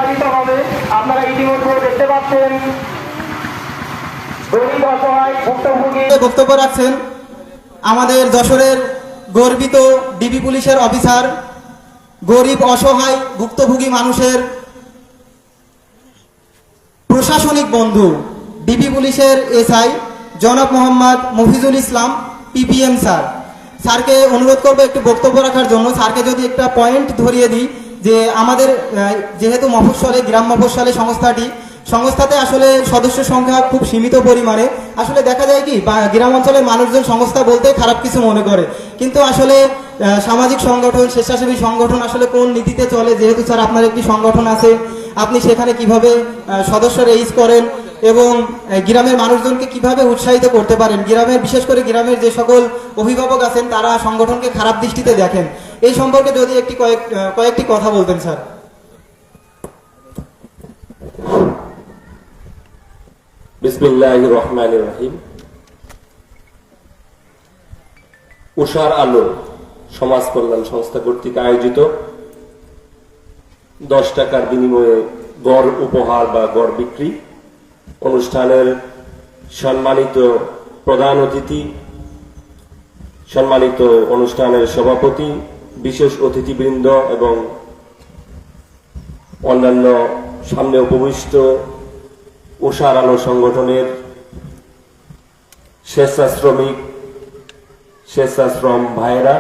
উৎসাহিত হবে। আপনারা ইতিমধ্যে দেখতে পাচ্ছেন গরিব অসহায় ভুক্তভোগী বক্তব্য রাখছেন আমাদের যশোরের গর্বিত ডিবি পুলিশের অফিসার, গরিব অসহায় ভুক্তভোগী মানুষের প্রশাসনিক বন্ধু, ডিবি পুলিশের এসআই জনাব মোহাম্মদ মফিজুল ইসলাম পিপিএম স্যার। স্যারকে অনুরোধ করবো একটু বক্তব্য রাখার জন্য। স্যারকে যদি একটা পয়েন্ট ধরিয়ে দিই যে আমাদের যেহেতু মফস্বলে, গ্রাম মফস্বলে সংস্থাতে আসলে সদস্য সংখ্যা খুব সীমিত পরিমাণে। আসলে দেখা যায় কি গ্রাম অঞ্চলের মানুষজন সংস্থা বলতে খারাপ কিছু মনে করে, কিন্তু আসলে সামাজিক সংগঠন, স্বেচ্ছাসেবী সংগঠন আসলে কোন নীতিতে চলে। যেহেতু স্যার আপনার একটি সংগঠন আছে, আপনি সেখানে কিভাবে সদস্য রেইজ করেন এবং গ্রামের মানুষজনকে কিভাবে উৎসাহিত করতে পারেন, গ্রামের বিশেষ করে গ্রামের যে সকল অভিভাবক আছেন তারা সংগঠনকে খারাপ দৃষ্টিতে দেখেন, এই সম্পর্কে যদি কয়েকটি কথা বলতেন স্যার। বিসমিল্লাহির রহমানির রহিম। উষার আলো সমাজ কল্যাণ সংস্থা কর্তৃক আয়োজিত 10 টাকার বিনিময়ে গড় উপহার বা গড় বিক্রি অনুষ্ঠানের সম্মানিত প্রধান অতিথি, সম্মানিত অনুষ্ঠানের সভাপতি, বিশেষ অতিথিবৃন্দ এবং অন্যান্য সামনে উপবিষ্ট উষার আলো সংগঠনের স্বেচ্ছাশ্রমিক, স্বেচ্ছাশ্রম ভাইয়েরা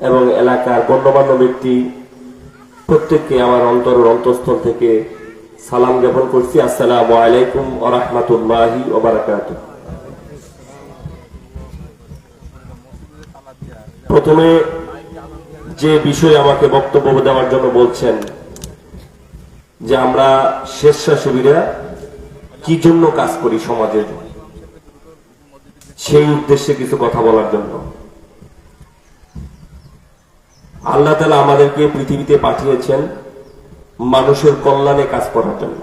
এবং এলাকার গণ্যমান্য ব্যক্তি প্রত্যেককে আমার অন্তরের অন্তঃস্থল থেকে সালাম জ্ঞাপন করছি। আসসালামু আলাইকুম ওয়া রাহমাতুল্লাহি ওয়া বারাকাতুহু। প্রথমে যে বিষয়ে আমাকে বক্তব্য দেওয়ার জন্য বলছেন যে আমরা স্বেচ্ছাসেবীরা কি জন্য কাজ করি সমাজের, সেই উদ্দেশ্যে কিছু কথা বলার জন্য। আল্লাহ তাআলা আমাদেরকে পৃথিবীতে পাঠিয়েছেন মানুষের কল্যাণে কাজ করার জন্য।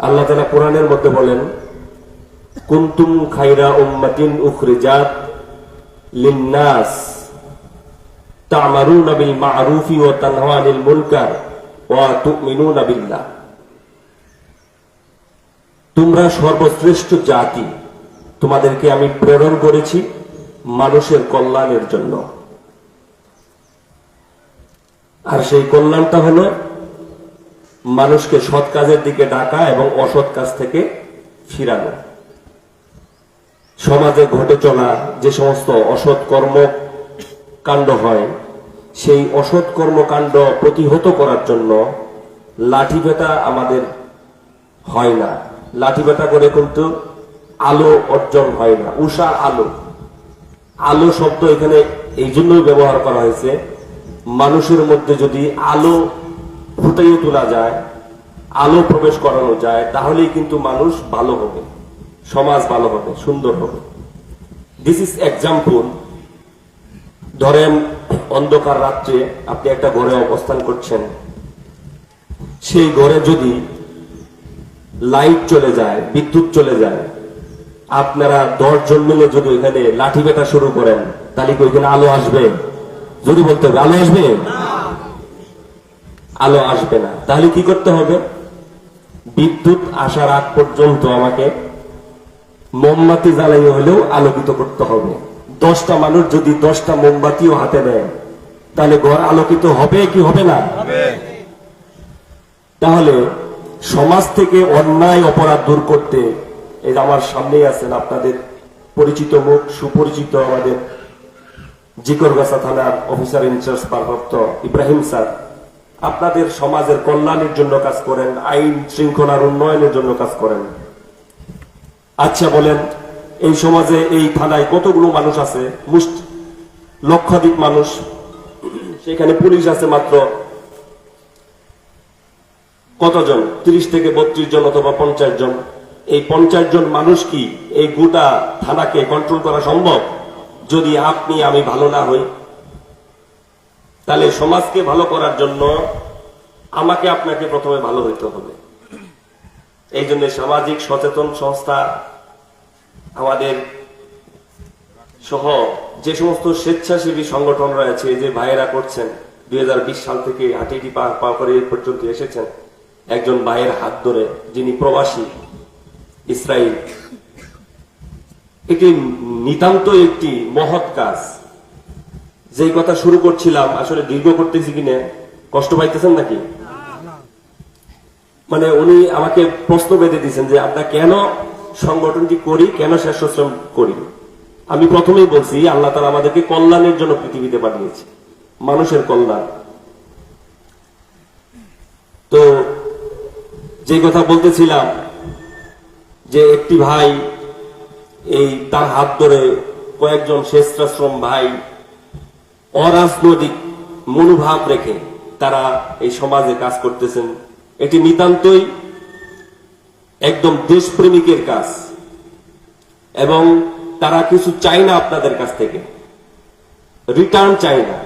আল্লাহ তাআলা কোরআনের মধ্যে বলেন, কুনতুম খায়রা উম্মাতিন উখরিজাত লিন-নাস তা'মারুনা বিল মা'রুফি ওয়া তানহাউনা আনিল মুনকার ওয়া তু'মিনুনা বিল্লাহ। তোমরা সর্বশ্রেষ্ঠ জাতি, তোমাদেরকে আমি প্রেরণ করেছি মানুষের কল্যাণের জন্য। আর সেই কল্যাণটা হলো মানুষকে সৎ কাজের দিকে ডাকা এবং অসৎ কাজ থেকে ফিরানো। সমাজে ঘটে চলা যে সমস্ত অসৎ কর্মকাণ্ড হয়, সেই অসৎ কর্মকাণ্ড প্রতিহত করার জন্য লাঠিপেটা আমাদের হয় না। লাঠিপেটা করে কিন্তু আলো অর্জন হয় না। উষার আলো, আলো শব্দ এখানে এই জন্যই ব্যবহার করা হয়েছে, মানুষের মধ্যে যদি আলো ফুটিয়ে তোলা যায়, আলো প্রবেশ করানো যায়, তাহলেই কিন্তু মানুষ ভালো হবে, সমাজ ভালো হবে, সুন্দর হবে। This is example. ধরেন অন্ধকার রাত্রে আপনি একটা ঘরে অবস্থান করছেন, সেই ঘরে যদি লাইট চলে যায়, বিদ্যুৎ চলে যায়, আপনারা 10 জন মিলে যদি এখানে লাঠি পেটা শুরু করেন, তাহলে কি ওইখানে আলো আসবে? যদি বলতে হবে আলো আসবে, আলো আসবে না। তাহলে কি করতে হবে? বিদ্যুৎ আসার আগ পর্যন্ত আমাকে মোমবাতি জ্বালিয়ে হলেও আলোকিত করতে হবে। 10টা মানুষ যদি 10টা মোমবাতিও হাতে নেয়, তাহলে ঘর আলোকিত হবে কি হবে না? তাহলে সমাজ থেকে অন্যায় অপরাধ দূর করতে, এই আমার সামনেই আছেন আপনাদের পরিচিত মুখ, সুপরিচিত আমাদের জিকরগাছা থানার অফিসার ইনচার্জ ভারপ্রাপ্ত ইব্রাহিম স্যার, আপনাদের সমাজের কল্যাণের জন্য কাজ করেন, আইন শৃঙ্খলার উন্নয়নের জন্য কাজ করেন। আচ্ছা বলেন, এই সমাজে, এই থানায় কতগুলো মানুষ আছে? লক্ষাধিক মানুষ। সেখানে পুলিশ আছে মাত্র কতজন? 30 থেকে 32 জন অথবা 50 জন। এই 50 জন মানুষ কি এই গোটা থানাকে কন্ট্রোল করা সম্ভব? যদি আপনি আমি ভালো না হই, তাহলে সমাজকে ভালো করার জন্য আমাকে আপনাকে প্রথমে ভালো হইতে হবে। এই জন্য সামাজিক সচেতন সংস্থা আমাদের সহ যে সমস্ত স্বেচ্ছাসেবী সংগঠন রয়েছে, যে ভাইয়েরা করছেন, 2020 সাল থেকে হাঁটি পা করে এ পর্যন্ত এসেছেন একজন ভাইয়ের হাত ধরে, যিনি প্রবাসী ইসরায়েল। এটি নিতান্ত একটি মহৎ কাজ। যেই কথা শুরু করছিলাম, আসলে দীর্ঘ করতেছি কিনা, কষ্ট পাইতেছেন নাকি? মানে উনি আমাকে প্রশ্ন বেঁধে দিয়েছেন যে আমরা কেন সংগঠনটি করি, কেন স্বেচ্ছাশ্রম করি। আমি প্রথমেই বলছি, আল্লাহ তাআলা আমাদেরকে কল্যাণের জন্য পৃথিবীতে পাঠিয়েছে, মানুষের কল্যাণ। তো যে কথা বলতেছিলাম যে একটি ভাই এই তার হাত ধরে কয়েকজন স্বেচ্ছাশ্রম ভাই অরাজনৈতিক মনোভাব রেখে তারা এই সমাজে কাজ করতেছেন। এটি নিতান্তই একদম দেশপ্রেমিকের কাজ, এবং তারা কিছু চায় না আপনাদের কাছ থেকে, রিটার্ন চায় না।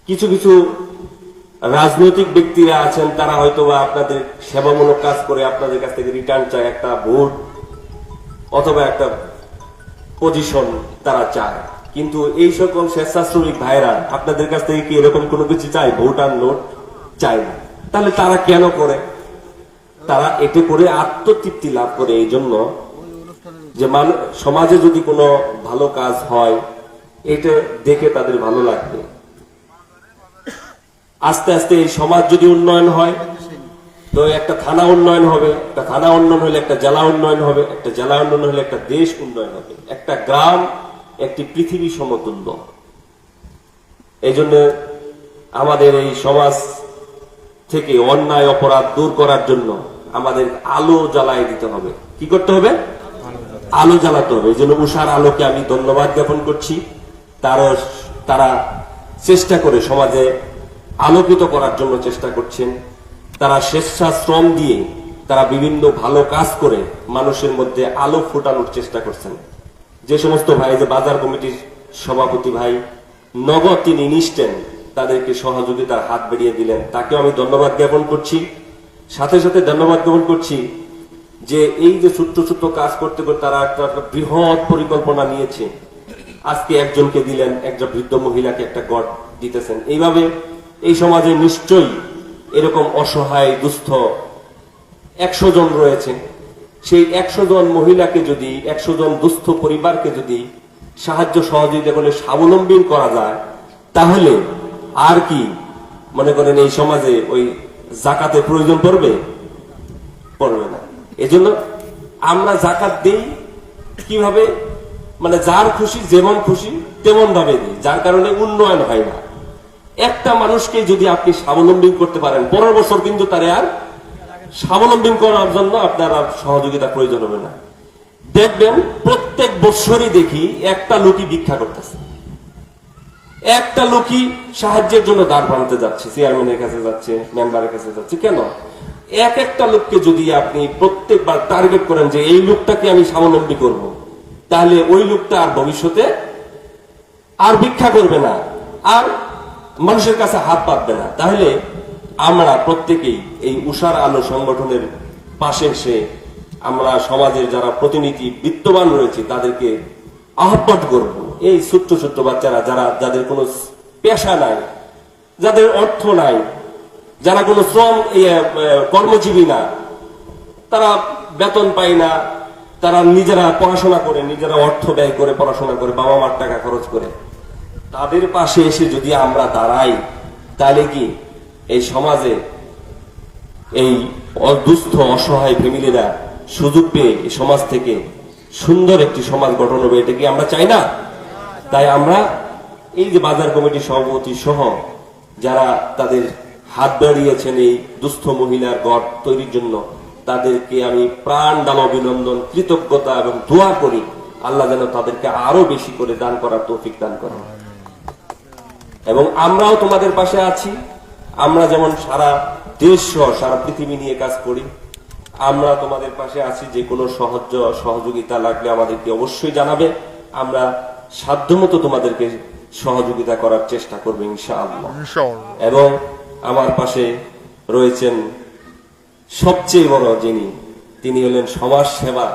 কিছু কিছু রাজনৈতিক ব্যক্তিরা আছেন, তারা হয়তো বা আপনাদের সেবামূলক কাজ করে আপনাদের কাছ থেকে রিটার্ন চায়, একটা ভোট অথবা একটা পজিশন তারা চায়। কিন্তু এই সকল স্বেচ্ছাশ্রমিক ভাইরা আপনাদের কাছ থেকে কি এরকম কোনো কিছু চায়? ভোট আর নোট চায় না। তাহলে তারা কেন করে? তারা এতে করে আত্মতৃপ্তি লাভ করে, এই জন্য যে সমাজে যদি কোনো ভালো কাজ হয় এটা দেখে তাদের ভালো লাগবে। আস্তে আস্তে এই সমাজ যদি উন্নয়ন হয়, তো একটা থানা উন্নয়ন হবে, একটা থানা উন্নয়ন হলে একটা জেলা উন্নয়ন হবে, একটা জেলা উন্নয়ন হলে একটা দেশ উন্নয়ন হবে, একটা গ্রাম একটি পৃথিবী সমতুল্য। এই জন্য আমাদের এই সমাজ থেকে অন্যায় অপরাধ দূর করার জন্য আমাদের আলো জ্বালাই দিতে হবে। কি করতে হবে? আলো জ্বালাতে হবে। এই জন্য উষার আলোকে আমি ধন্যবাদ জ্ঞাপন করছি। তারা চেষ্টা করে সমাজে আলোকিত করার জন্য চেষ্টা করছেন। তারা স্বেচ্ছাশ্রম দিয়ে তারা বিভিন্ন ভালো কাজ করে মানুষের মধ্যে আলো ফোটানোর চেষ্টা করছেন। যে সমস্ত ভাই, যে বাজার কমিটির সভাপতি ভাই নগদ তিনি নিষ্ঠেন, তাদেরকে সহযোগিতার হাত বেরিয়ে দিলেন, তাকেও আমি ধন্যবাদ জ্ঞাপন করছি। সাথে সাথে ধন্যবাদ জ্ঞাপন করছি যে এই যে ছোট্ট ছোট্ট কাজ করতে করতে তারা একটা বৃহৎ পরিকল্পনা নিয়েছে। আজকে একজনকে দিলেন, একজন বৃদ্ধ মহিলাকে একটা গড় দিতেছেন। এইভাবে এই সমাজে নিশ্চয়ই এরকম অসহায় দুস্থ 100 জন রয়েছে। সেই 100 জন মহিলাকে যদি, 100 জন দুস্থ পরিবারকে যদি সাহায্য সহযোগিতা করে স্বাবলম্বী করা যায়, তাহলে আর কি মনে করেন এই সমাজে ওই জাকাতের প্রয়োজন পড়বে? পড়বে না। এজন্য আমরা জাকাত দেই কিভাবে? মানে যার খুশি, যেমন খুশি তেমন ভাবে দিই, যার কারণে উন্নয়ন হয় না। একটা মানুষকে যদি আপনি স্বাবলম্বী করতে পারেন, পরের বছর কিন্তু তারে আর স্বাবলম্বী করার জন্য আপনার আর সহযোগিতা প্রয়োজন হবে না। দেখবেন প্রত্যেক বছরই দেখি একটা লোকই ভিক্ষা করতেছে, একটা লোকই সাহায্যের জন্য দ্বার প্রান্তে যাচ্ছে, চেয়ারম্যানের কাছে যাচ্ছে, মেম্বারের কাছে যাচ্ছে। কেন? একটা লোককে যদি আপনি প্রত্যেকবার টার্গেট করেন যে এই লোকটাকে আমি স্বাবলম্বী করব, তাহলে ওই লোকটা আর ভবিষ্যতে আর ভিক্ষা করবে না, আর মানুষের কাছে হাত পাতবে না। তাহলে আমরা প্রত্যেকেই এই উষার আলো সংগঠনের পাশে এসে আমরা সমাজের যারা প্রতিনিধি বিত্তবান রয়েছে তাদেরকে আহ্বান করব। এই ছোট্ট ছোট্ট বাচ্চারা, যাদের কোনো পেশা নাই, যাদের অর্থ নাই, যারা কোনো কর্মজীবী না, তারা বেতন পায় না, তারা নিজেরা পড়াশোনা করে, নিজেরা অর্থ ব্যয় করে পড়াশোনা করে, বাবা মার টাকা খরচ করে, তাদের পাশে এসে যদি আমরা দাঁড়াই, তাহলে কি এই সমাজে এই দুস্থ অসহায় ফ্যামিলিরা সুযোগ পেয়ে এই সমাজ থেকে সুন্দর একটি সমাজ গঠন হবে? এটা কি আমরা চাই না? তাই আমরা এই যে বাজার কমিটির সভাপতি সহ যারা তাদের হাত বাড়িয়েছেন এই দুস্থ মহিলার ঘর তৈরির জন্য, তাদেরকে আমি প্রাণ ঢালা অভিনন্দন, কৃতজ্ঞতা এবং দোয়া করি আল্লাহ যেন তাদেরকে আরো বেশি করে দান করার তৌফিক দান করেন। এবং আমরাও তোমাদের পাশে আছি। আমরা যেমন সারা দেশ সহ সারা পৃথিবী নিয়ে কাজ করি, আমরা তোমাদের পাশে আছি। যে কোনো সহযোগিতা লাগলে আমাদেরকে অবশ্যই জানাবে, আমরা সাধ্যমতো তোমাদেরকে সহযোগিতা করার চেষ্টা করবো ইনশাআল্লাহ। এবং আমার পাশে রয়েছেন সবচেয়ে বড় তিনি হলেন সমাজ সেবা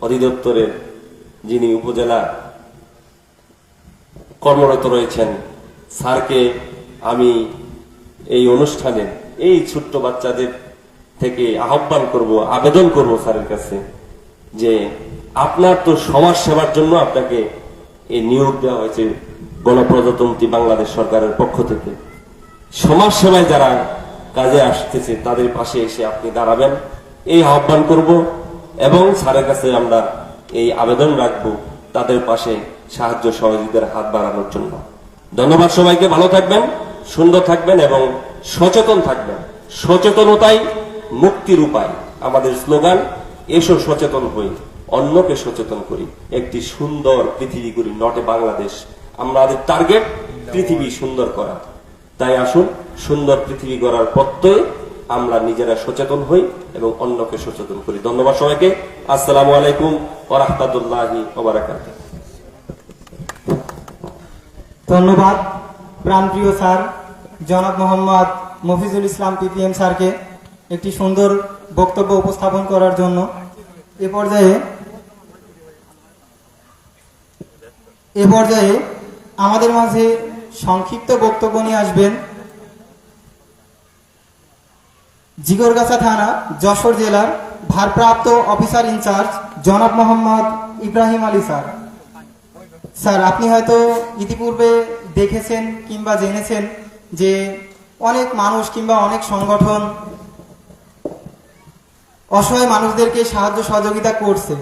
অধিদপ্তরের যিনি উপজেলা কর্মরত রয়েছেন। স্যারকে আমি এই অনুষ্ঠানে এই ছোট্ট বাচ্চাদের থেকে আহ্বান করব, আবেদন করব স্যারের কাছে যে আপনার তো সমাজ সেবার জন্য আপনাকে এই নিয়োগ দেওয়া হয়েছে গণপ্রজাতন্ত্রী বাংলাদেশ সরকারের পক্ষ থেকে। সমাজ সেবায় যারা কাজে আসতেছে তাদের পাশে এসে আপনি দাঁড়াবেন, এই আহ্বান করব এবং স্যারের কাছে আমরা এই আবেদন রাখবো তাদের পাশে সাহায্য সহযোগিতার হাত বাড়ানোর জন্য। ধন্যবাদ সবাইকে। ভালো থাকবেন, সুন্দর থাকবেন এবং সচেতন থাকবেন। সচেতনতাই মুক্তির উপায়। আমাদের স্লোগান, এসো সচেতন হই, অন্যকে সচেতন করি, একটি সুন্দর পৃথিবী করি, নটে বাংলাদেশ। আমাদের টার্গেট পৃথিবী সুন্দর করা। তাই আসুন সুন্দর পৃথিবী গড়ার প্রত্যয়ে আমরা নিজেরা সচেতন হই এবং অন্যকে সচেতন করি। ধন্যবাদ সবাইকে। আসসালামু আলাইকুম ওয়া রাহমাতুল্লাহি ওয়া বারাকাতুহু। ধন্যবাদ প্রাণপ্রিয় স্যার জনাব মোহাম্মদ মফিজুল ইসলাম পিপিএম স্যারকে একটি সুন্দর বক্তব্য উপস্থাপন করার জন্য। এ পর্যায়ে আমাদের মাঝে সংক্ষিপ্ত বক্তব্য নিয়ে আসবেন জিগরগাছা থানা যশোর জেলার ভারপ্রাপ্ত অফিসার ইনচার্জ জনাব মোহাম্মদ ইব্রাহিম আলী স্যার। স্যার, আপনি হয়তো ইতিপূর্বে দেখেছেন কিংবা জেনেছেন যে অনেক মানুষ কিংবা অনেক সংগঠন অসহায় মানুষদেরকে সাহায্য সহযোগিতা করছে,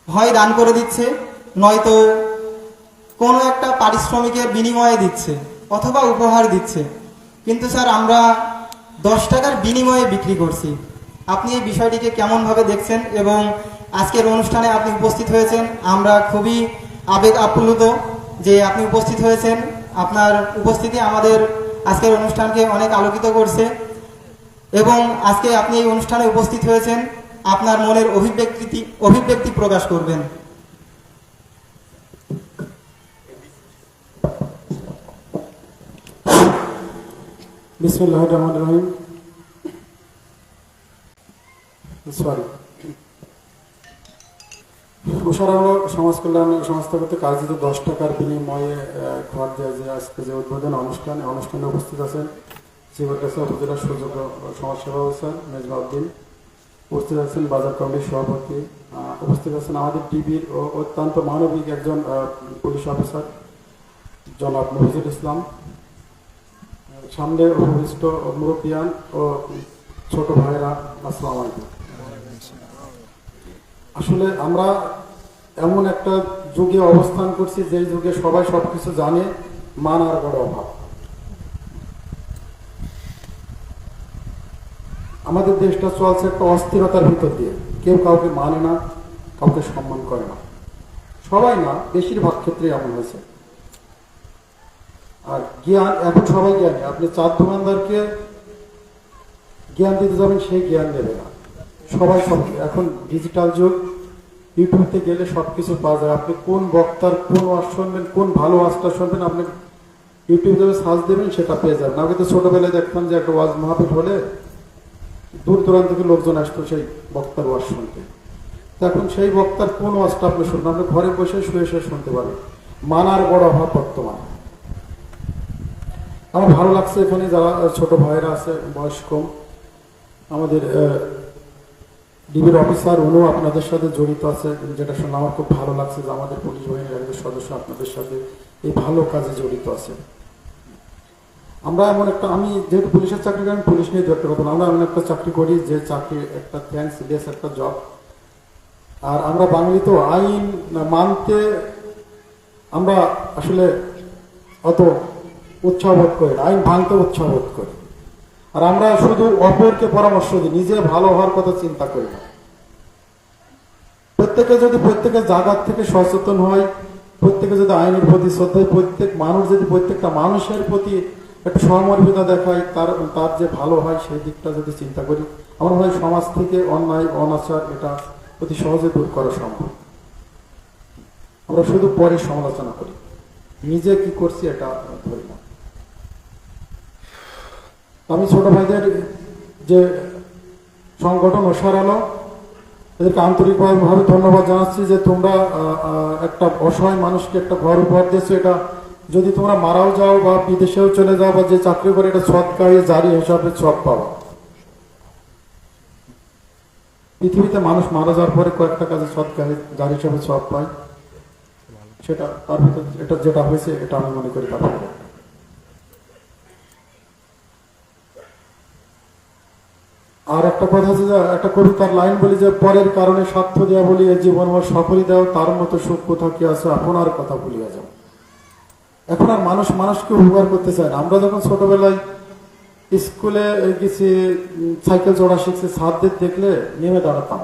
হয় দান করে দিচ্ছে, নয়তো কোনো একটা পারিশ্রমিকের বিনিময়ে দিচ্ছে অথবা উপহার দিচ্ছে। কিন্তু স্যার, আমরা 10 টাকার বিনিময়ে বিক্রি করছি। আপনি এই বিষয়টিকে কেমনভাবে দেখছেন? এবং আজকের অনুষ্ঠানে আপনি উপস্থিত হয়েছেন, আমরা খুবই আবেগ আপ্লুত যে আপনি উপস্থিত হয়েছেন। আপনার উপস্থিতি আমাদের আজকের অনুষ্ঠানকে অনেক আলোকিত করছে এবং আজকে আপনি এই অনুষ্ঠানে উপস্থিত হয়েছেন, আপনার মনের অভিব্যক্তি প্রকাশ করবেন। বিসমিল্লাহির রহমানির রহিম। উষারালো সমাজ কল্যাণ সংস্থা কর্তৃক আয়োজিত 10 টাকার বিনিময়ে ঘর দেওয়া যে আজকে যে উদ্বোধন অনুষ্ঠানে উপস্থিত আছেন জিগরগাছা উপজেলার সুযোগ্য সমাজসেবা অফিসার মেজবাউদ্দিন, উপস্থিত আছেন বাজার কমিটির সভাপতি, উপস্থিত আছেন আমাদের ডিবির ও অত্যন্ত মানবিক একজন পুলিশ অফিসার জনাব মফিজুল ইসলাম, সামনে উপবিষ্ট মুরব্বিয়ান ও ছোট ভাইরা, আসসালামু আলাইকুম। আসলে আমরা এমন একটা যুগে অবস্থান করছি যে যুগে সবাই সবকিছু জানে, মানার বড় অভাব। আমাদের দেশটা চলছে একটা অস্থিরতার ভিতর দিয়ে, কেউ কাউকে মানে না, কাউকে সম্মান করে না, সবাই না, বেশিরভাগ ক্ষেত্রে এমন হয়েছে। আর জ্ঞান, এখন সবাই জ্ঞানী। আপনি চার দোকানদারকে জ্ঞান দিতে যাবেন, সেই জ্ঞান দেবে না। সবাই সব, এখন ডিজিটাল যুগ, ইউটিউবতে গেলে সবকিছু পাওয়া যায়। আপনি কোন বক্তার কোন ওয়াজ শুনবেন, কোন ভালো ওয়াজটা শুনবেন, আপনি ইউটিউবে সার্চ দেবেন, সেটা পেয়ে যাবেন। আগে তো ছোটবেলায় দেখতাম যে একটা ওয়াজ মাহফিল হলে দূর দূরান্ত থেকে লোকজন আসতো সেই বক্তার ওয়াজ শুনতে। এখন সেই বক্তার কোন ওয়াজটা আপনি শুনবেন, আপনি ঘরে বসে শুয়ে শুয়ে শুনতে পারেন। মানার বড় অভাব বর্তমানে। আমার ভালো লাগছে এখানে যারা ছোট ভাইরা আছে, বয়স কম, আমাদের ডিবির অফিসার, উনিও আপনাদের সাথে জড়িত আছে, যেটা শুনে আমার খুব ভালো লাগছে যে আমাদের পুলিশ বাহিনীর একজন সদস্য আপনাদের সাথে এই ভালো কাজে জড়িত আছে। আমরা এমন একটা, আমি যেহেতু পুলিশের চাকরি করি, আমি পুলিশ নিয়ে দু একটা কথা, আমরা এমন একটা চাকরি করি যে চাকরি একটা থ্যাঙ্কসলেস একটা জব। আর আমরা বাঙালি তো আইন মানতে আমরা আসলে অত উৎসাহ বোধ করি না, আইন ভাঙতে উৎসাহ বোধ করি। আর আমরা শুধু অপরকে পরামর্শ দিই, নিজে ভালো হওয়ার কথা চিন্তা করি না। প্রত্যেকে যদি প্রত্যেকের জায়গার থেকে সচেতন হয়, প্রত্যেকে যদি আইনের প্রতি শ্রদ্ধায়, প্রত্যেক মানুষ যদি প্রত্যেকটা মানুষের প্রতি একটা সহমর্মিতা দেখায়, তার যে ভালো হয় সেই দিকটা যদি চিন্তা করি, আমার মনে হয় সমাজ থেকে অন্যায় অনাচার এটা অতি সহজে দূর করা সম্ভব। আমরা শুধু পরে সমালোচনা করি, নিজে কি করছি এটা ধরি না। আমি ছোট ভাইদের যে সংগঠন উষারালো, এদেরকে আন্তরিকভাবে ধন্যবাদ জানাচ্ছি যে তোমরা একটা অসহায় মানুষকে একটা ঘর উপহার দিয়েছো। এটা যদি তোমরা মারাও যাও বা বিদেশেও চলে যাও বা যে চাকরি করে এটা সৎকারে জারি হিসাবে সৎ পাবা। পৃথিবীতে মানুষ মারা যাওয়ার পরে কয়েকটা কাজে সৎকারে জারি হিসাবে সৎ পায়, সেটা তার ভিতর এটা যেটা হয়েছে এটা আমি মনে করি তার ভিতরে। আর একটা কথা আছে যে একটা কবিতার লাইন বলি যে পরের কারণে স্বার্থ দেওয়া বলি এ জীবন আমার সকলই দেও তার মতো সুখ কোথা কি আছে আপনার কথা ভুলিয়া যাও। এখন আর মানুষ মানুষকে উপকার করতে চায় না। আমরা যখন ছোটবেলায় স্কুলে গেছি, সাইকেল চড়া শিখছি, ছাদদের দেখলে নেমে দাঁড়াতাম।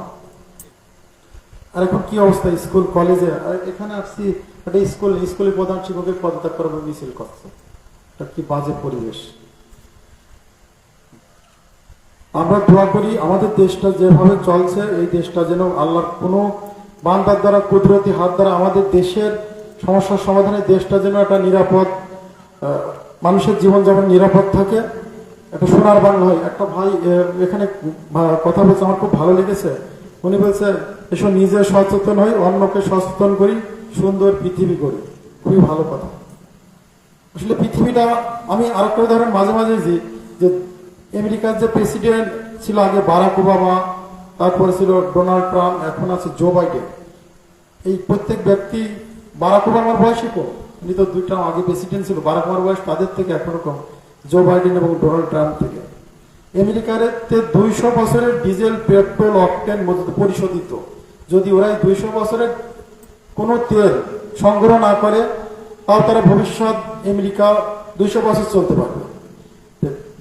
আর এখন কি অবস্থা, স্কুল কলেজে আর এখানে আসছি একটা স্কুলে প্রধান শিক্ষকের পদত্যাগ করার মিছিল করছে। এটা কি বাজে পরিবেশ। আমরা দোয়া করি আমাদের দেশটা যেভাবে চলছে এই দেশটা যেন আল্লাহর কোনো বান্দার দ্বারা কুদরতি হাত দ্বারা আমাদের দেশের সমস্যার সমাধানে দেশটা যেন একটা নিরাপদ, মানুষের জীবনযাপন নিরাপদ থাকে, একটা সোনার বাংলা হয়। একটা ভাই এখানে কথা বলছে আমার খুব ভালো লেগেছে। উনি বলছে এসব নিজে সচেতন হই, অন্যকে সচেতন করি, সুন্দর পৃথিবী করি। খুবই ভালো কথা। আসলে পৃথিবীটা আমি আরেকটা উদাহরণ মাঝে মাঝে যে আমেরিকার যে প্রেসিডেন্ট ছিল আগে বারাক ওবামা, তারপরে ছিল ডোনাল্ড ট্রাম্প, এখন আছে জো বাইডেন। এই প্রত্যেক ব্যক্তি বারাক ওবামার বয়সই কম, উনি তো 2 টার্ম আগে প্রেসিডেন্ট ছিল। বারাক ওবামার বয়স তাদের থেকে এখনো কম, জো বাইডেন এবং ডোনাল্ড ট্রাম্প থেকে। আমেরিকার 200 বছরের ডিজেল পেট্রোল অকটেন পরিশোধিত। যদি ওরা 200 বছরের কোনো তেল সংগ্রহ না করে তাও তারা ভবিষ্যৎ আমেরিকা 200 বছর চলতে পারবে।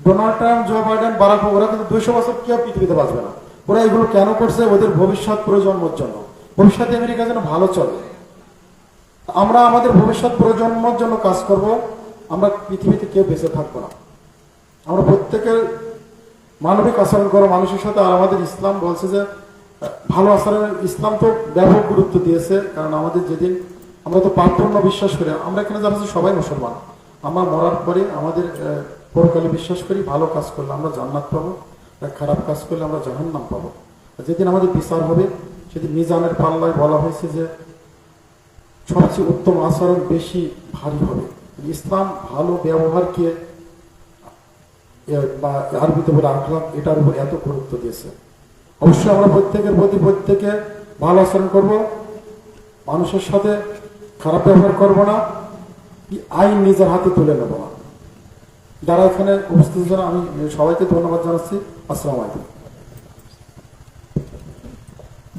Donald Trump, Joe Biden, Barack ওরা কিন্তু 200 বছর কেউ পৃথিবীতে বাঁচবে না। ওরা এগুলো কেন করছে? ওদের ভবিষ্যৎ প্রজন্মের জন্য, ভবিষ্যতে আমেরিকা যেন ভালো চলে। আমরা আমাদের ভবিষ্যৎ প্রজন্মের জন্য কাজ করব। আমরা পৃথিবীতে কেউ বেঁচে থাকবো না। আমরা প্রত্যেকের মানবিক আচরণ করো মানুষের সাথে। আর আমাদের ইসলাম বলছে যে ভালো আচরণের, ইসলাম তো ব্যাপক গুরুত্ব দিয়েছে। কারণ আমাদের যেদিন আমরা তো পাপপূর্ণ বিশ্বাস করি, আমরা এখানে যারা আছি সবাই মুসলমান। আমরা মরার পরে আমাদের পরকালে বিশ্বাস করি ভালো কাজ করলে আমরা জান্নাত পাবো, আর খারাপ কাজ করলে আমরা জাহান্নাম পাবো। যেদিন আমাদের বিচার হবে সেদিন মিজানের পাল্লায় বলা হয়েছে যে সবচেয়ে উত্তম আচরণ বেশি ভারী হবে। ইসলাম ভালো ব্যবহারকে বা আরবিতে বলে আখলাক, এটার উপর এত গুরুত্ব দিয়েছে। অবশ্যই আমরা প্রত্যেকের প্রতি প্রত্যেকে ভালো আচরণ করব, মানুষের সাথে খারাপ ব্যবহার করব না, আইন নিজের হাতে তুলে নেব না। যারা এখানে উপস্থিত আছেন আমি সবাইকে ধন্যবাদ জানাচ্ছি। আসসালামু আলাইকুম।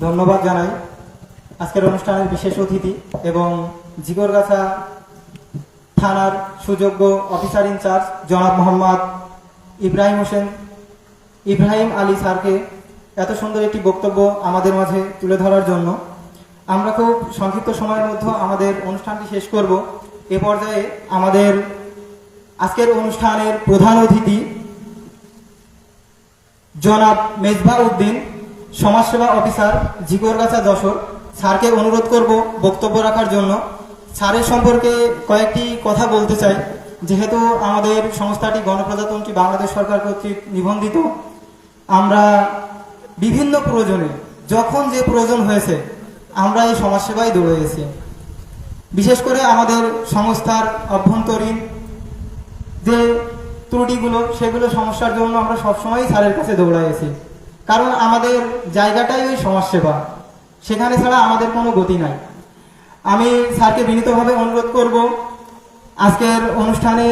ধন্যবাদ জানাই আজকের অনুষ্ঠানের বিশেষ অতিথি এবং জিগরগাছা থানার সুযোগ্য অফিসার ইনচার্জ জনাব মোহাম্মদ ইব্রাহিম আলী স্যারকে এত সুন্দর একটি বক্তব্য আমাদের মাঝে তুলে ধরার জন্য। আমরা খুব সংক্ষিপ্ত সময়ের মধ্যে আমাদের অনুষ্ঠানটি শেষ করব। এ পর্যায়ে আমাদের আজকের অনুষ্ঠানের প্রধান অতিথি জনাব মেজবা উদ্দিন, সমাজসেবা অফিসার, জিগরগাছা যশোর, স্যারকে অনুরোধ করব বক্তব্য রাখার জন্য। স্যারের সম্পর্কে কয়েকটি কথা বলতে চাই। যেহেতু আমাদের সংস্থাটি গণপ্রজাতন্ত্রী বাংলাদেশ সরকার কর্তৃক নিবন্ধিত, আমরা বিভিন্ন প্রয়োজনে যখন যে প্রয়োজন হয়েছে আমরা এই সমাজসেবায় দৌড়েছি। বিশেষ করে আমাদের সংস্থার অভ্যন্তরীণ যে ত্রুটিগুলো সেগুলো সমস্যার জন্য আমরা সবসময় স্যারের কাছে দৌড়াইছি। কারণ আমাদের জায়গাটাই ওই সমাজসেবা, সেখানে ছাড়া আমাদের কোনো গতি নাই। আমি স্যারকে বিনীতভাবে অনুরোধ করব, আজকের অনুষ্ঠানে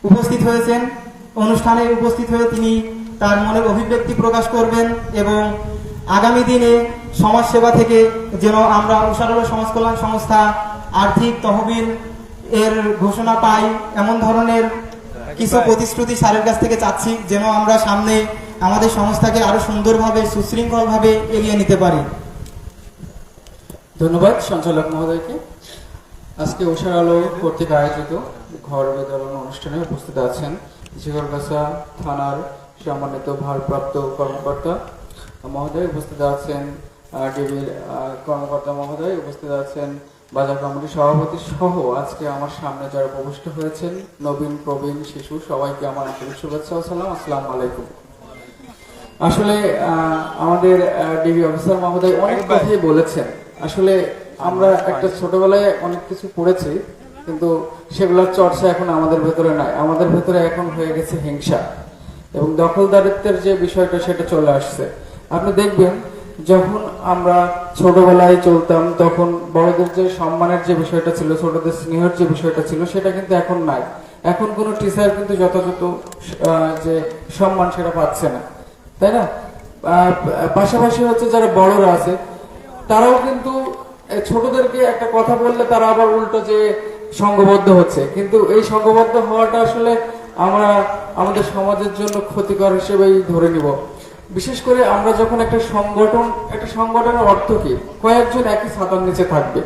উপস্থিত হয়েছেন, অনুষ্ঠানে উপস্থিত হয়ে তিনি তার মনের অভিব্যক্তি প্রকাশ করবেন এবং আগামী দিনে সমাজসেবা থেকে যেন আমরা উষারল সমাজ কল্যাণ সংস্থা আর্থিক তহবিল এর ঘোষণা পাই, এমন ধরনের কিছু প্রতিশ্রুতি স্যারের কাছ থেকে চাচ্ছি, যেন আমরা সামনে আমাদের সংস্থাকে আরো সুন্দরভাবে সুশৃঙ্খলভাবে এগিয়ে নিতে পারি। ধন্যবাদ সঞ্চালক মহোদয়কে। আজকে উষার আলো কর্তৃক আয়োজিত ঘর বিতরণ অনুষ্ঠানে উপস্থিত আছেন জিগরগাছা থানার সম্মানিত ভারপ্রাপ্ত কর্মকর্তা মহোদয়, উপস্থিত আছেন ডিবির কর্মকর্তা মহোদয়, উপস্থিত আছেন বাজার কমিটির সভাপতি সহ আজকে আমার সামনে যারা উপবিষ্ট হয়েছেন নবীন প্রবীণ শিশু, সবাইকে আমার আন্তরিক শুভেচ্ছা ও সালাম। আসসালামু আলাইকুম। আসলে আমাদের ডিবি অফিসার মহোদয় অনেক কথাই বলেছেন। আসলে আমরা একটা ছোটবেলায় অনেক কিছু পড়েছি, কিন্তু সেগুলোর চর্চা এখন আমাদের ভেতরে নাই, আমাদের ভেতরে এখন হয়ে গেছে হিংসা এবং দখলদারিত্বের যে বিষয়টা সেটা চলে আসছে। আপনি দেখবেন যখন আমরা ছোটবেলায় চলতাম তখন বড়দের যে সম্মানের যে বিষয়টা ছিল, ছোটদের স্নেহের যে বিষয়টা ছিল, সেটা কিন্তু এখন নাই। এখন কোনো টিচার কিন্তু যথাযথ যে সম্মান সেটা পাচ্ছে না, তাই না? পাশাপাশি হচ্ছে যারা বড়রা আছে তারাও কিন্তু ছোটদেরকে একটা কথা বললে তারা আবার উল্টো যে সংঘবদ্ধ হচ্ছে, কিন্তু এই সংঘবদ্ধ হওয়াটা আসলে আমরা আমাদের সমাজের জন্য ক্ষতিকর হিসেবেই ধরে নিব। বিশেষ করে আমরা যখন একটা সংগঠনের অর্থ কি, কয়েকজন একই ছাতার নিচে থাকবে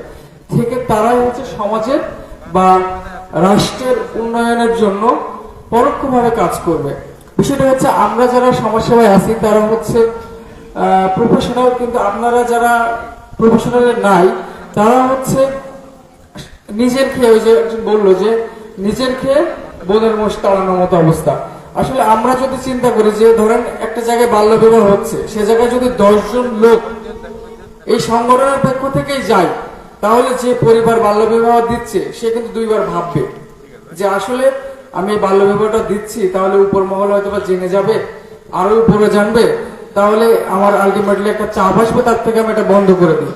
থেকে তারাই হচ্ছে সমাজের বা রাষ্ট্রের উন্নয়নের জন্য পরোক্ষভাবে কাজ করবে। বিষয়টা হচ্ছে আমরা যারা সমাজসেবায় আছি তারা হচ্ছে প্রফেশনাল, কিন্তু আপনারা যারা প্রফেশনাল নাই তারা হচ্ছে নিজের খেয়ে, ওই যে একজন বললো যে নিজের খেয়ে বোনের মোষ তাড়ানোর মতো অবস্থা। আসলে আমরা যদি চিন্তা করি যে ধরেন একটা জায়গায় বাল্য বিবাহ হচ্ছে, সে জায়গায় যদি 10 জন লোক এই সংগঠনের পক্ষ থেকেই যায়, তাহলে যে পরিবার বাল্য বিবাহ দিচ্ছে সে কিন্তু 2 বার ভাববে যে আসলে আমি এই বাল্য বিবাহটা দিচ্ছি, তাহলে উপর মহল হয়তো বা জেনে যাবে, আরো উপরে জানবে, তাহলে আমার আলটিমেটলি একটা চাপ আসবে, তার থেকে আমি এটা বন্ধ করে দিই।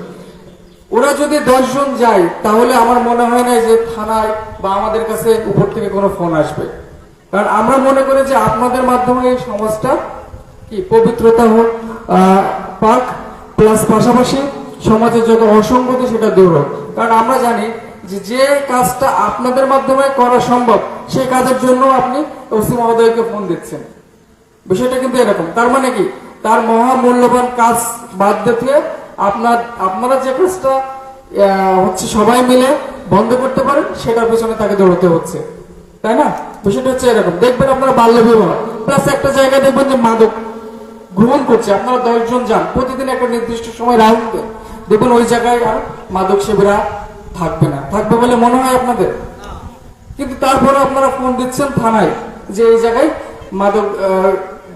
ওরা যদি 10 জন যায় তাহলে আমার মনে হয় না যে থানায় বা আমাদের কাছে উপর থেকে কোনো ফোন আসবে, কারণ আমরা মনে করি যে আপনাদের মাধ্যমে এই সমাজটা কি পবিত্রতা হোক পাক, প্লাস পাশাপাশি সমাজের যত অসঙ্গতি সেটা দূর হোক। কারণ আমরা জানি যে যে কাজটা আপনাদের মাধ্যমে করা সম্ভব সেই কাজের জন্য আপনি ওসি মহোদয়কে ফোন দিচ্ছেন, বিষয়টা কিন্তু এরকম। তার মানে কি, তার মহামূল্যবান কাজ বাদ দিয়ে আপনারা যে কাজটা হচ্ছে সবাই মিলে বন্ধ করতে পারেন সেটার পেছনে তাকে দৌড়তে হচ্ছে, তাই না? বিষয়টা হচ্ছে এরকম। দেখবেন আপনারা বাল্য বিবাহ প্লাস একটা জায়গায় দেখবেন যে মাদক গ্রহণ করছে, আপনারা 10 জন যান প্রতিদিন একটা নির্দিষ্ট সময় রাউন্ড দেন, দেখবেন ওই জায়গায় আর মাদক সেবীরা থাকবে বলে মনে হয় আপনাদের, কিন্তু তারপরে আপনারা ফোন দিচ্ছেন থানায় যে এই জায়গায় মাদক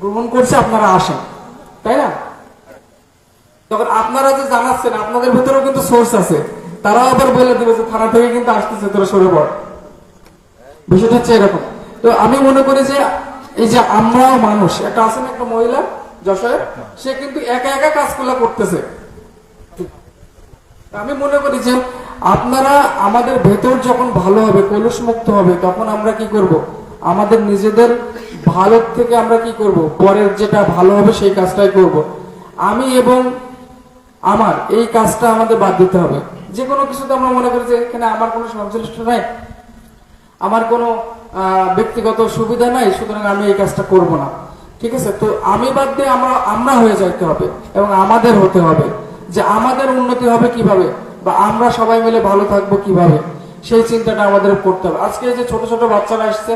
গ্রহণ করছে, আপনারা আসেন, তাই না? তখন আপনারা যে জানাচ্ছেন আপনাদের ভেতরেও কিন্তু সোর্স আছে, তারা আবার বলে দেবে যে থানা থেকে কিন্তু আসতেছে, তোরা সরে পড়। বিষয়টা হচ্ছে এরকম। তো আমি মনে করি যে এই যে আমরাও মানুষ, একটা আছেন একটা মহিলা যশোরে, সে কিন্তু একা একা কাজগুলা করতেছে। আমি মনে করি যে আপনারা আমাদের ভেতর যখন ভালো হবে, কলুষ মুক্ত হবে, তখন আমরা কি করব, আমাদের নিজেদের ভালো থেকে আমরা কি করব, পরের যেটা ভালো হবে সেই কাজটাই করব। আমি এবং আমার এই কাজটা আমাদের বাদ দিতে হবে। যে কোনো কিছুতে আমরা মনে করি যে এখানে আমার কোনো সংশ্লিষ্ট নাই, আমার কোনো ব্যক্তিগত সুবিধা নাই, সুতরাং আমি এই কাজটা করব না, ঠিক আছে? তো আমি বাদ দিয়ে আমরা হয়ে যাইতে হবে এবং আমাদের হতে হবে যে আমাদের উন্নতি হবে কিভাবে বা আমরা সবাই মিলে ভালো থাকবো কিভাবে, সেই চিন্তাটা আমাদের করতে হবে। আজকে যে ছোট ছোট বাচ্চারা আসছে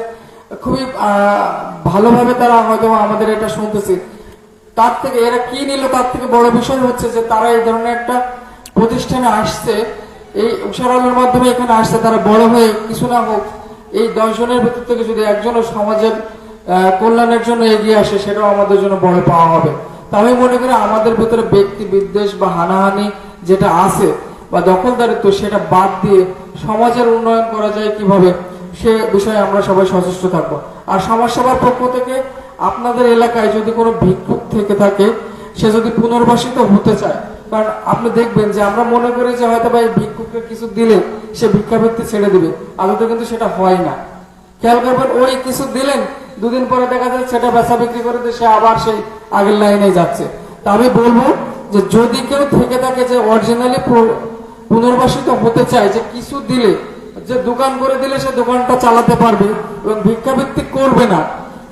খুবই ভালোভাবে তারা হয়তো আমাদের এটা শুনতেছে, তার থেকে এরা কি নিল তার থেকে বড় বিষয় হচ্ছে যে তারা এই ধরনের একটা প্রতিষ্ঠানে আসছে, এই উষার মাধ্যমে এখানে আসছে, তারা বড় হয়ে কিছু না হোক এই 10 জনের ভিতর থেকে যদি একজনও সমাজের কল্যাণের জন্য এগিয়ে আসে, সেটাও আমাদের জন্য বড় পাওয়া হবে। তা আমি মনে করি আমাদের ভিতরে ব্যক্তি বিদ্বেষ বা হানাহানি যেটা আছে বা দখলদারিত্ব, সেটা বাদ দিয়ে সমাজের উন্নয়ন করা যায় কিভাবে সে বিষয়ে আমরা সবাই সচেষ্ট থাকবো। আর সমাজসেবার পক্ষ থেকে আপনাদের এলাকায় যদি কোনো ভিক্ষুক থেকে থাকে, সে যদি পুনর্বাসিত হতে চায়, কারণ আপনি দেখবেন যে আমরা মনে করি যে হয়তো ভাই ভিক্ষুককে কিছু দিলে সে ভিক্ষাবৃত্তি ছেড়ে দিবে, আদতে কিন্তু সেটা হয় না। খেয়াল করবেন, ওই কিছু দিলেন, 2 দিন পরে দেখা যায় সেটা বেচা বিক্রি করে দিয়ে সে আবার সেই আগের লাইনে যাচ্ছে। তা আমি বলবো যে যদি কেউ থেকে থাকে যে অরিজিনালি পুনর্বাসিত হতে চায়, যে কিছু দিলে, যে দোকান করে দিলে সে দোকানটা চালাতে পারবে এবং ভিক্ষাবৃত্তি করবে না,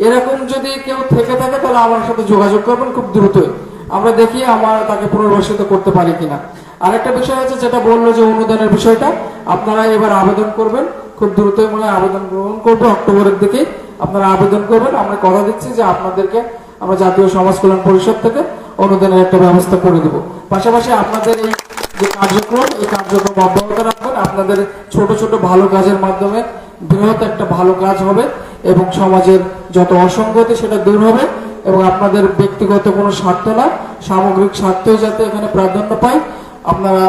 এরকম যদি কেউ থেকে থাকে তাহলে আমার সাথে যোগাযোগ করবেন খুব দ্রুতই, আমরা দেখি আমরা তাকে পুনর্বাসিত করতে পারি কিনা। আরেকটা বিষয় আছে যেটা বললো যে অনুদানের বিষয়টা, আপনারা এবার আবেদন করবেন, খুব দ্রুতই মনে হয় আবেদন গ্রহণ করবো, অক্টোবরের দিকে আপনারা আবেদন করবেন। আমরা কথা দিচ্ছি যে আপনাদেরকে আমরা জাতীয় সমাজ কল্যাণ পরিষদ থেকে অনুদানের একটা ব্যবস্থা করে দিব। পাশাপাশি আপনাদের এই যে কার্যক্রম, এই কার্যক্রম অব্যাহত রাখবেন। আপনাদের ছোট ছোট ভালো কাজের মাধ্যমে বৃহৎ একটা ভালো কাজ হবে এবং সমাজের যত অসঙ্গতি সেটা দূর হবে এবং আপনাদের ব্যক্তিগত কোনো স্বার্থ না, সামগ্রিক স্বার্থই যাতে এখানে প্রাধান্য পায়, আপনারা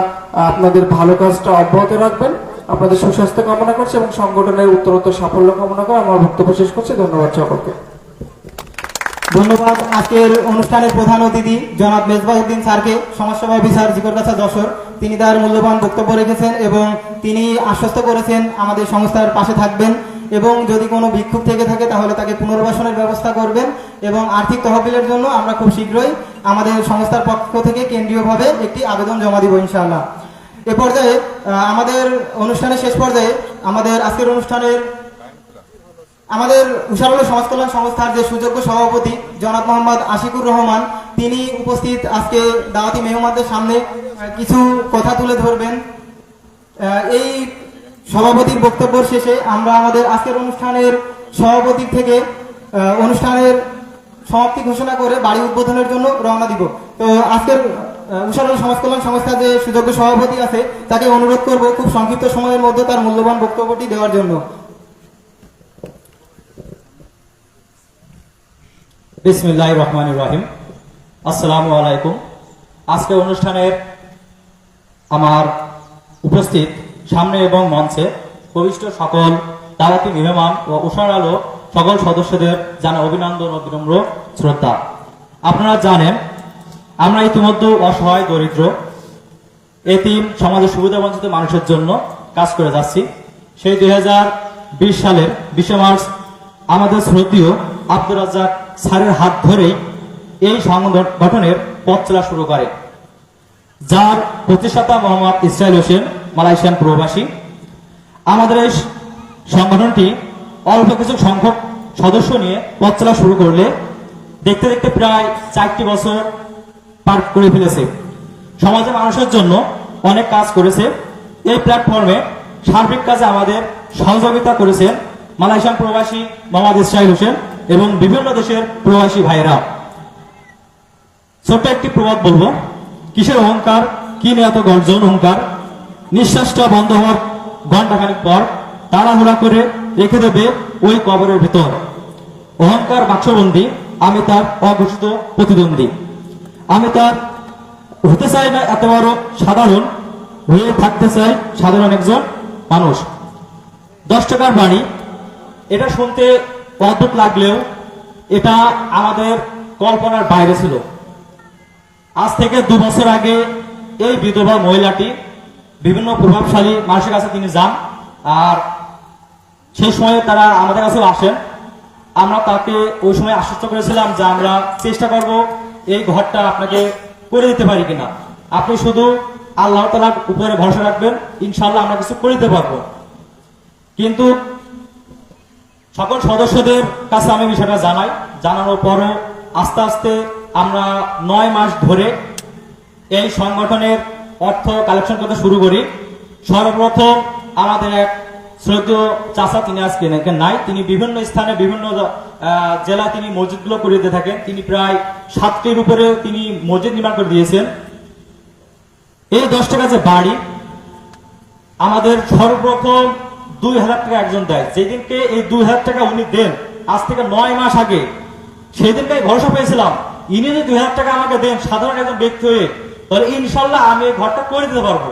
আপনাদের ভালো কাজটা অব্যাহত রাখবেন। আপনাদের সুস্বাস্থ্য কামনা করছি এবং সংগঠনের উত্তরোত্তর সাফল্য কামনা করে আমার বক্তব্য শেষ করছি। ধন্যবাদ সকলকে। ধন্যবাদ আজকের অনুষ্ঠানের প্রধান অতিথি জনাব মেজবাউদ্দিন স্যারকে, সমাজসেবা অফিসার জিকরগাছা যশোর। তিনি তার মূল্যবান বক্তব্য রেখেছেন এবং তিনি আশ্বস্ত করেছেন আমাদের সংস্থার পাশে থাকবেন এবং যদি কোনো ভিক্ষুক থেকে থাকে তাহলে তাকে পুনর্বাসনের ব্যবস্থা করবেন এবং আর্থিক তহবিলের জন্য আমরা খুব শীঘ্রই আমাদের সংস্থার পক্ষ থেকে কেন্দ্রীয়ভাবে একটি আবেদন জমা দিব ইনশাআল্লাহ। এ পর্যায়ে আমাদের অনুষ্ঠানের শেষ পর্যায়ে আমাদের আজকের অনুষ্ঠানের আমাদের উষারুল সমাজ কল্যাণ সংস্থার যে সুযোগ্য সভাপতি জনাব মোহাম্মদ আশিকুর রহমান, তিনি উপস্থিত আজকে দাওয়াতি মেহমানদের সামনে কিছু কথা তুলে ধরবেন। এই সভাপতির বক্তব্য শেষে আমরা আমাদের আজকের অনুষ্ঠানের সভাপতি থেকে অনুষ্ঠানের সমাপ্তি ঘোষণা করে বাড়ি উদ্বোধনের জন্য রওনা দিব। তো আজকের উষারুল সমাজ কল্যাণ সংস্থার যে সুযোগ্য সভাপতি আছে তাকে অনুরোধ করব খুব সংক্ষিপ্ত সময়ের মধ্যে তার মূল্যবান বক্তব্যটি দেওয়ার জন্য। বিসমিল্লাহির রহমানির রহিম। আসসালামু আলাইকুম। আজকে অনুষ্ঠানের আমার উপস্থিত সামনে এবং মঞ্চে উপবিষ্ট সকল দাওয়াতি মেহমান ও উষার আলো সকল সদস্যদের জানা অভিনন্দন ও বিনম্র শ্রদ্ধা। আপনারা জানেন আমরা ইতিমধ্যে অসহায়, দরিদ্র, এতিম, সমাজের সুবিধা বঞ্চিত মানুষের জন্য কাজ করে যাচ্ছি। সেই 2020 সালের 20 মার্চ আমাদের শ্রদ্ধেয় আব্দুর রাজ্জাক স্যারের হাত ধরেই এই সংগঠনের পথ চলা শুরু করে, যার প্রতিষ্ঠাতা মোহাম্মদ ইসরাইল হোসেন, মালয়েশিয়ান প্রবাসী। আমাদের এই সংগঠনটি অল্প কিছু সংখ্যক সদস্য নিয়ে পথ চলা শুরু করলে দেখতে দেখতে প্রায় 4টি বছর পার করে ফেলেছে। সমাজে মানুষের জন্য অনেক কাজ করেছে। এই প্ল্যাটফর্মে সার্বিক কাজে আমাদের সহযোগিতা করেছেন মালয়েশিয়ান প্রবাসী মোহাম্মদ ইসরাইল হোসেন এবং বিভিন্ন দেশের প্রবাসী ভাইয়েরা। ছোট্ট একটি প্রবাদ বলবো, কিসের অহংকার, কি নিয়ে এত গর্জন অহংকার, নিঃশ্বাসটা বন্ধ হওয়ার ঘন্টাখানিক পর তাড়াহুড়া করে রেখে দেবে ওই কবরের ভিতর। অহংকার বাক্সবন্দি, আমি তার অঘোষিত প্রতিদ্বন্দ্বী। আমি তার হতে চাই না এত বড় সাধারণ, হয়ে থাকতে চাই সাধারণ একজন মানুষ। 10 টাকার বাড়ি, এটা শুনতে অদ্ভুত লাগলেও এটা আমাদের কল্পনার বাইরে ছিল। আজ থেকে 2 বছর আগে এই বিধবা মহিলাটি বিভিন্ন প্রভাবশালী মানুষের কাছে তিনি যান, আর সেই সময় তারা আমাদের কাছেও আসেন। আমরা তাকে ওই সময় আশ্বস্ত করেছিলাম যে আমরা চেষ্টা করব এই ঘরটা আপনাকে করে দিতে পারি কিনা, আপনি শুধু আল্লাহ তাআলার উপরে ভরসা রাখবেন, ইনশাআল্লাহ আমরা কিছু করে দিতে পারবো। কিন্তু সকল সদস্যদের কাছে আমি বিষয়টা জানাই, জানানোর পরও আস্তে আস্তে আমরা 9 মাস ধরে এই সংগঠনের অর্থ কালেকশন করতে শুরু করি। সর্বপ্রথম আমাদের এক শ্রদ্ধেয় চাচা, তিনি আজকে নাই, তিনি বিভিন্ন স্থানে বিভিন্ন জেলায় তিনি মসজিদগুলো করে দিয়ে থাকেন। তিনি প্রায় 7টির উপরে তিনি মসজিদ নির্মাণ করে দিয়েছেন। এই 10 টাকা যে বাড়ি, আমাদের সর্বপ্রথম 2000 টাকা একজন দেয়। যেদিনকে এই 2000 টাকা উনি দেন, আজ থেকে 9 মাস আগে, সেদিনকে ভরসা পেয়েছিলাম ইনি যদি 2000 টাকা আমাকে দেন সাধারণ একজন ব্যক্তি হয়ে, তাহলে ইনশাল্লাহ আমি এই ঘরটা করে দিতে পারবো।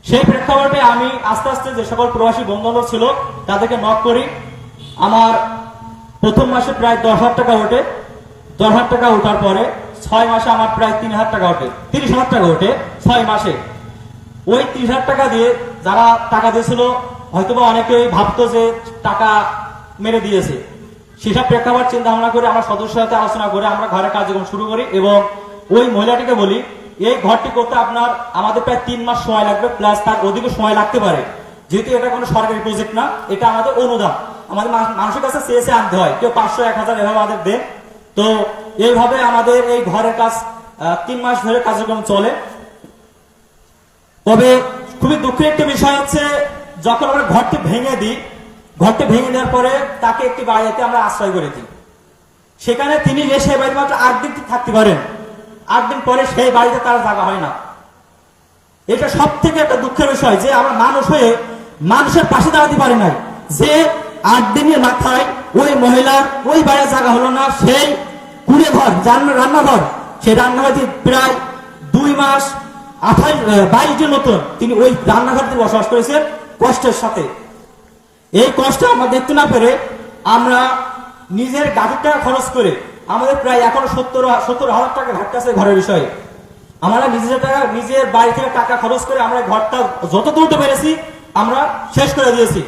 সেই প্রেক্ষাপটে আমি আস্তে আস্তে যে সকল প্রবাসী বন্ধু ছিল তাদেরকে নক করি। আমার প্রথম মাসে প্রায় 10,000 টাকা ওঠে। 10,000 টাকা ওঠার পরে 6 মাসে আমার প্রায় 3,000 টাকা ওঠে, 30,000 টাকা ওঠে 6 মাসে। ওই 30,000 টাকা দিয়ে যারা টাকা দিয়েছিল হয়তোবা অনেকেই ভাবতো যে টাকা মেরে দিয়েছে। সেসব প্রেক্ষাপট চিন্তা ভাবনা করে আমরা সদস্যের সাথে আলোচনা করে আমরা ঘরের কার্যক্রম শুরু করি এবং ওই মহিলাটিকে বলি এই ঘরটি করতে আমাদের প্রায় 3 মাস সময় লাগবে, প্লাস তার অধিক সময় লাগতে পারে, যেহেতু এটা কোনো সরকারি প্রজেক্ট না, এটা আমাদের অনুদান, আমাদের মানুষের কাছে চেয়েছে আনতে হয়, কেউ 500, 1000 এভাবে আমাদের দেন। তো এইভাবে আমাদের এই ঘরের কাজ 3 মাস ধরে কার্যক্রম চলে। তবে খুবই দুঃখের একটি বিষয় হচ্ছে, যখন আমরা ঘরটি ভেঙে দিই, ঘরটি ভেঙে দেওয়ার পরে তাকে একটি বাড়িতে আমরা আশ্রয় করে দিই। সেখানে তিনি এসে বাড়িতে মাত্র 8 দিন থাকতে পারেন, 8 দিন পরে সেই বাড়িতে তার জায়গা হয় না। এটা সব থেকে একটা দুঃখের বিষয় যে আমরা মানুষ হয়ে মানুষের পাশে দাঁড়াতে পারি নাই, যে 8 দিনের মাথায় ওই মহিলার ওই বাড়ির জায়গা হলো না, সেই কুড়ে ঘর রান্নাঘর, সেই রান্নাঘরটি প্রায় 2 মাস 22 দিন মতন তিনি ওই রান্নাঘরটি বসবাস করেছেন। কষ্টের সাথে। এই কষ্ট আমরা দেখতে না পেরে আমরা নিজের গাড়ির টাকা খরচ করে আমাদের প্রায় এখনো 70,000 টাকা ঘাটতে আছে ঘরের বিষয়ে। আমরা নিজের বাড়ি থেকে টাকা খরচ করে আমরা ঘরটা যত তুলতে পেরেছি আমরা শেষ করে দিয়েছি।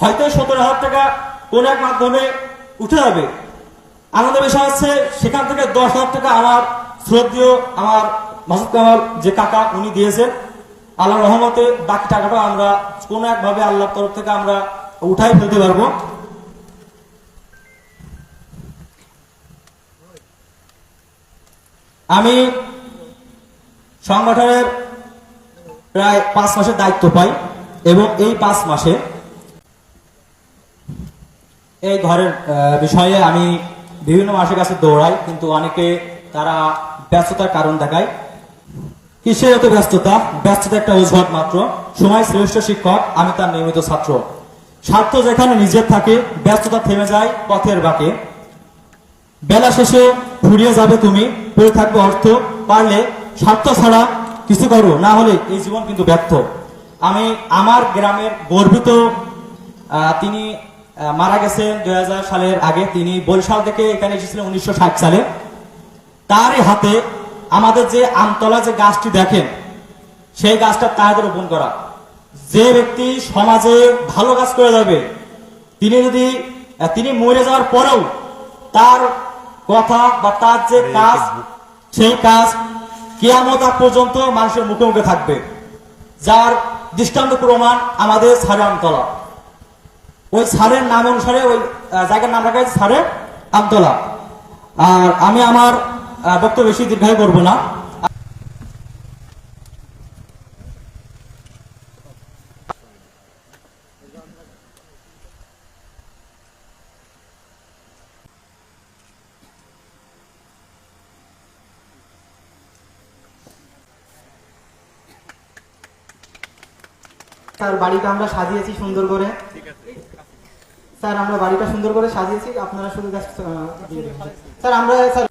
হয়তো 70,000 টাকা কোন এক মাধ্যমে উঠে যাবে। আমাদের বিষয় হচ্ছে সেখান থেকে 10,000 টাকা আমার শ্রদ্ধেয় আমার মাসুদ কামাল যে কাকা উনি দিয়েছেন। আল্লাহ রহমতে বাকি টাকাটা আমরা কোন এক ভাবে আল্লাহর তরফ থেকে আমরা উঠাই ফেলতে পারবো। আমি সংগঠনের প্রায় 5 মাসের দায়িত্ব পাই এবং এই 5 মাসে এই ঘরের বিষয়ে আমি বিভিন্ন মানুষের কাছে দৌড়াই, কিন্তু অনেকে তারা ব্যস্ততার কারণ দেখায়। কিসের এত ব্যস্ততা? ব্যস্ততা একটা অজুহাত মাত্র। সময় শ্রেষ্ঠ শিক্ষক, আমি তার নিয়মিত ছাত্র। স্বার্থ যেখানে নিজের থাকে, ব্যস্ততা থেমে যায় পথের বাঁকে। বেলা শেষে ফুরিয়ে যাবে তুমি, পড়ে থাকবে অর্থ। পারলে স্বার্থ ছাড়া কিছু করো, না হলে এই জীবন কিন্তু ব্যর্থ। আমি আমার গ্রামের গর্বিত, তিনি মারা গেছেন 2000 সালের আগে। তিনি বরিশাল থেকে এখানে এসেছিলেন 1960 সালে। তারই হাতে আমাদের যে আমতলা যে গাছটি দেখেন, সেই গাছটা তার রোপণ করা। যে ব্যক্তি সমাজে ভালো কাজ করে যাবে, তিনি মরে যাওয়ার পরেও তার কথা বা তার যে কাজ, সেই কাজ কিয়ামত আগ পর্যন্ত মানুষের মুখে মুখে থাকবে। যার দৃষ্টান্ত প্রমাণ আমাদের সারে আমতলা। ওই সারের নাম অনুসারে ওই জায়গার নাম রাখা হয়েছে সারে আমতলা। আর আমি আমার বক্তব্য বেশি দীর্ঘায়ু করবো না। স্যার বাড়িটা আমরা সাজিয়েছি সুন্দর করে। স্যার আমরা বাড়িটা সুন্দর করে সাজিয়েছি, আপনারা শুধু স্যার আমরা স্যার